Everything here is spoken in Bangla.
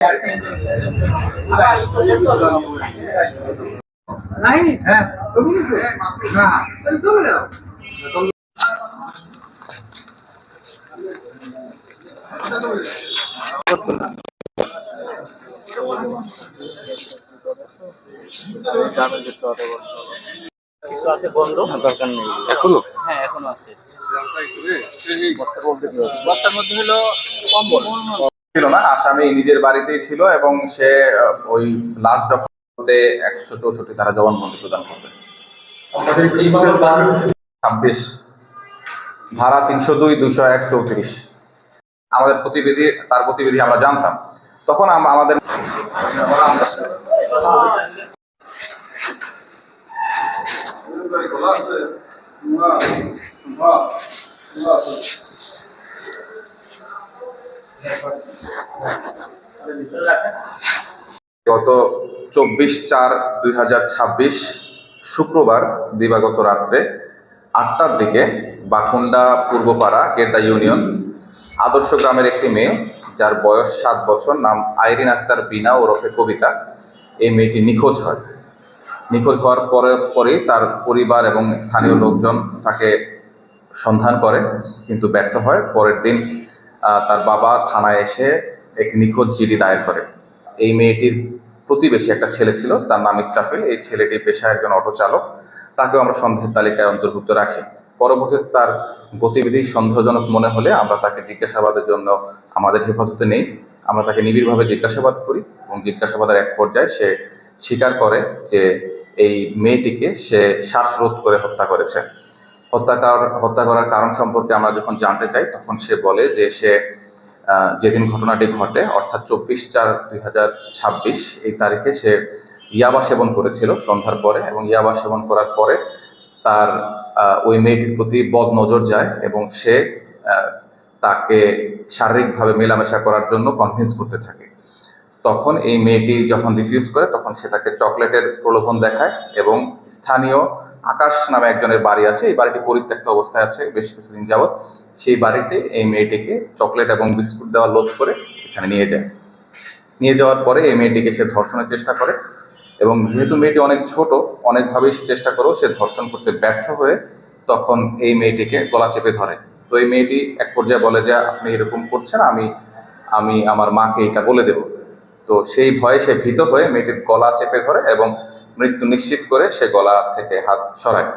হ্যাঁ চলে যাও। কিছু আছে বন্ধ, দরকার নেই এখনো। হ্যাঁ এখনো আছে। বস্তার মধ্যে হলো কম্বল ছিল না, আসামি নিজের বাড়িতেই ছিল এবং সে ওই লাশ যখন 164 ধারা জবানবন্দি প্রদান করবে। 26 ধারা 302-201-34 আমাদের তার প্রতিবিধি আমরা জানতাম তখন আমাদের গত 24/4/2026 শুক্রবার দিবাগত রাত্রে 8টার দিকে বাখুন্ডা পূর্বপাড়া গেরদা ইউনিয়ন আদর্শ গ্রামের একটি মেয়ে যার বয়স 7 বছর, নাম আইরিন আক্তার বিনা ওরফে কবিতা, এই মেয়েটি নিখোঁজ হয়। নিখোঁজ হওয়ার পরেই তার পরিবার এবং স্থানীয় লোকজন তাকে সন্ধান করে কিন্তু ব্যর্থ হয়। পরের দিন তার বাবা থানায় এসে একটি নিখোঁজ জিডি দায়ের করে। এই মেয়েটির প্রতিবেশী একটা ছেলে ছিল, তার নাম ইসরাফিল। এই ছেলেটি পেশায় একজন অটো চালক, তাকেও আমরা সন্দেহের তালিকায় অন্তর্ভুক্ত রাখি। পরবর্তীতে তার গতিবিধি সন্দেহজনক মনে হলে আমরা তাকে জিজ্ঞাসাবাদের জন্য আমাদের হেফাজতে নেই। আমরা তাকে নিবিড়ভাবে জিজ্ঞাসাবাদ করি এবং জিজ্ঞাসাবাদের এক পর্যায়ে সে স্বীকার করে যে এই মেয়েটিকে সে শ্বাসরোধ করে হত্যা করেছে। হত্যা করার কারণ সম্পর্কে আমরা যখন জানতে চাই তখন সে বলে যে সে যেদিন ঘটনাটি ঘটে অর্থাৎ 24/4/2026 এই তারিখে সে ইয়াবা সেবন করেছিল সন্ধ্যার পরে, এবং ইয়াবা সেবন করার পরে তার ওই মেয়েটির প্রতি বদ নজর যায় এবং সে তাকে শারীরিকভাবে মেলামেশা করার জন্য কনভিন্স করতে থাকে। তখন এই মেয়েটি যখন রিফিউজ করে তখন সে তাকে চকলেটের প্রলোভন দেখায় এবং স্থানীয় আকাশ নামে একজনের বাড়ি আছে, এই বাড়িটি পরিত্যক্ত অবস্থায় আছে বেশ কিছুদিন যাবৎ। সেই বাড়িতে এই মেয়েটিকে চকলেট এবং বিস্কুট দেওয়ার লোভ করে এখানে নিয়ে যাওয়ার পরে এই মেয়েটিকে সে ধর্ষণের চেষ্টা করে এবং যেহেতু মেয়েটি অনেক ছোট, অনেকভাবেই সে চেষ্টা করেও সে ধর্ষণ করতে ব্যর্থ হয়ে তখন এই মেয়েটিকে গলা চেপে ধরে। তো এই মেয়েটি এক পর্যায়ে বলে যে আপনি এরকম করছেন, আমি আমার মাকে এটা বলে দেব। তো সেই ভয়ে সে ভীত হয়ে মেয়েটির গলা চেপে ধরে এবং মৃত্যু নিশ্চিত করে সে গলা থেকে হাত সরায়।